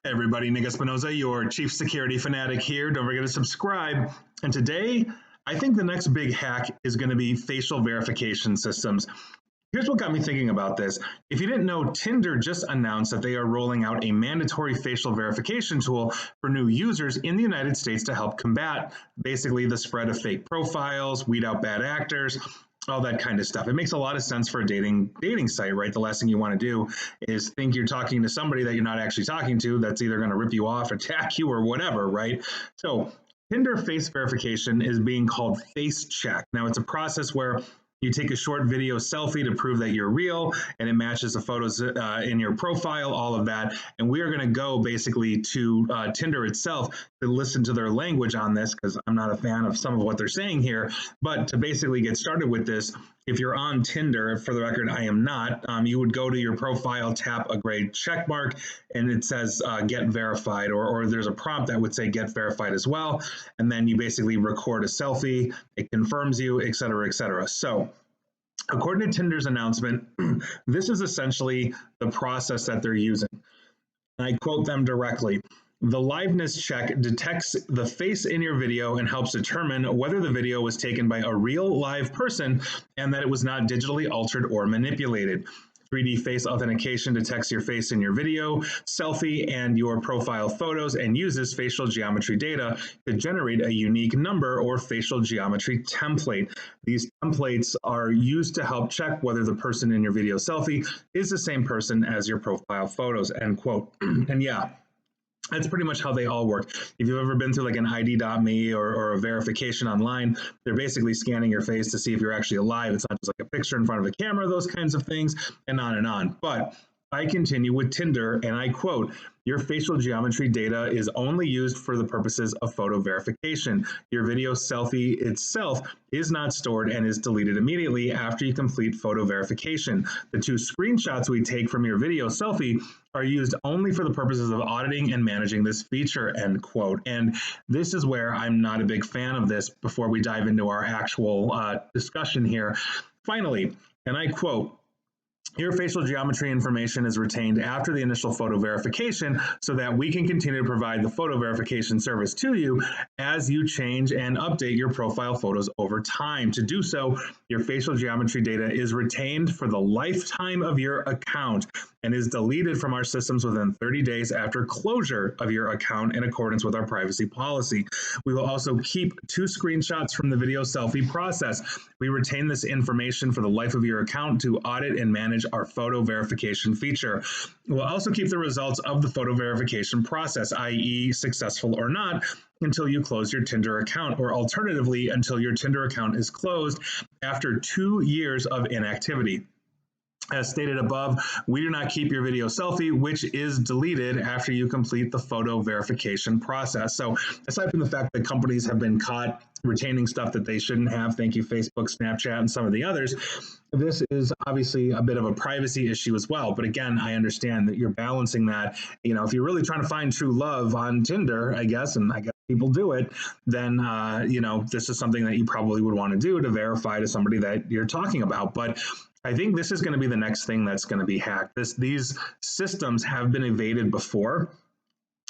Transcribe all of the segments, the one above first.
Hey everybody, Nick Espinoza, your chief security fanatic here. Don't forget to subscribe. And today, I think the next big hack is going to be facial verification systems. Here's what got me thinking about this. If you didn't know, Tinder just announced that they are rolling out a mandatory facial verification tool for new users in the United States to help combat basically the spread of fake profiles, weed out bad actors, all that kind of stuff. It makes a lot of sense for a dating site, right? The last thing you want to do is think you're talking to somebody that you're not actually talking to, that's either going to rip you off, attack you, or whatever, right? So Tinder face verification is being called face check. Now, it's a process where you take a short video selfie to prove that you're real, and it matches the photos in your profile, all of that. And we are going to go basically to Tinder itself to listen to their language on this, because I'm not a fan of some of what they're saying here. But to basically get started with this, if you're on Tinder, for the record, I am not, you would go to your profile, tap a gray check mark, and it says get verified, or there's a prompt that would say get verified as well. And then you basically record a selfie, it confirms you, et cetera, et cetera. So according to Tinder's announcement, this is essentially the process that they're using. And I quote them directly. The liveness check detects the face in your video and helps determine whether the video was taken by a real live person and that it was not digitally altered or manipulated. 3D face authentication detects your face in your video, selfie, and your profile photos and uses facial geometry data to generate a unique number or facial geometry template. These templates are used to help check whether the person in your video selfie is the same person as your profile photos, end quote. And yeah, that's pretty much how they all work. If you've ever been through like an ID.me or a verification online, they're basically scanning your face to see if you're actually alive. It's not just like a picture in front of a camera, those kinds of things, and on and on. But I continue with Tinder, and I quote, your facial geometry data is only used for the purposes of photo verification. Your video selfie itself is not stored and is deleted immediately after you complete photo verification. The 2 screenshots we take from your video selfie are used only for the purposes of auditing and managing this feature, end quote. And this is where I'm not a big fan of this before we dive into our actual discussion here. Finally, and I quote, your facial geometry information is retained after the initial photo verification so that we can continue to provide the photo verification service to you as you change and update your profile photos over time. To do so, your facial geometry data is retained for the lifetime of your account and is deleted from our systems within 30 days after closure of your account in accordance with our privacy policy. We will also keep 2 screenshots from the video selfie process. We retain this information for the life of your account to audit and manage our photo verification feature. We'll also keep the results of the photo verification process, i.e. successful or not, until you close your Tinder account, or alternatively, until your Tinder account is closed after 2 years of inactivity. As stated above, we do not keep your video selfie, which is deleted after you complete the photo verification process. So aside from the fact that companies have been caught retaining stuff that they shouldn't have, thank you Facebook, Snapchat, and some of the others, this is obviously a bit of a privacy issue as well. But again, I understand that you're balancing that. You know, if you're really trying to find true love on Tinder, I guess, and I guess people do it, then, this is something that you probably would want to do to verify to somebody that you're talking about. But I think this is going to be the next thing that's going to be hacked. These systems have been evaded before.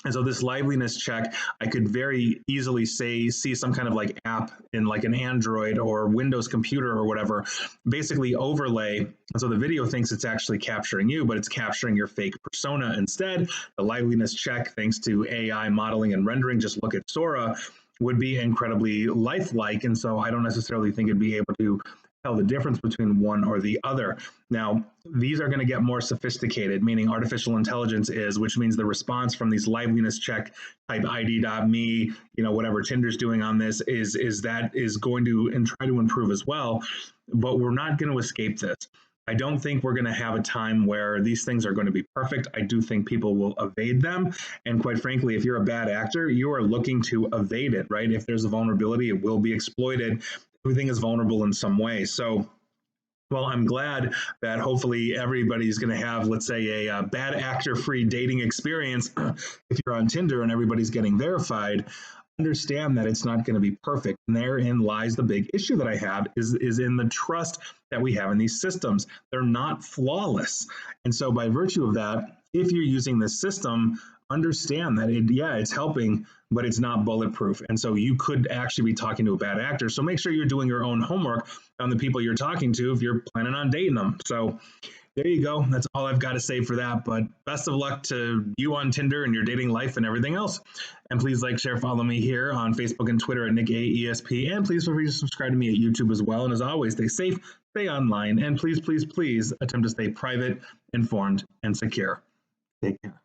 And so this liveliness check, I could very easily see some kind of like app in like an Android or Windows computer or whatever, basically overlay. And so the video thinks it's actually capturing you, but it's capturing your fake persona instead. The liveliness check, thanks to AI modeling and rendering, just look at Sora, would be incredibly lifelike. And so I don't necessarily think it'd be able to tell the difference between one or the other. Now, these are going to get more sophisticated, meaning artificial intelligence is, which means the response from these liveliness check type ID.me, whatever Tinder's doing on this is going to and try to improve as well. But we're not going to escape this. I don't think we're going to have a time where these things are going to be perfect. I do think people will evade them. And quite frankly, if you're a bad actor, you are looking to evade it, right? If there's a vulnerability, it will be exploited. Everything is vulnerable in some way. So, well, I'm glad that hopefully everybody's going to have, let's say, a bad actor-free dating experience if you're on Tinder and everybody's getting verified. understand that it's not going to be perfect. And therein lies the big issue that I have is in the trust that we have in these systems. They're not flawless. And so by virtue of that, if you're using this system, understand that it's helping, but it's not bulletproof. And so you could actually be talking to a bad actor. So make sure you're doing your own homework on the people you're talking to if you're planning on dating them. So there you go. That's all I've got to say for that. But best of luck to you on Tinder and your dating life and everything else. And please like, share, follow me here on Facebook and Twitter at NickAESP. And please feel free to subscribe to me at YouTube as well. And as always, stay safe, stay online, and please, please, please attempt to stay private, informed, and secure. Take care.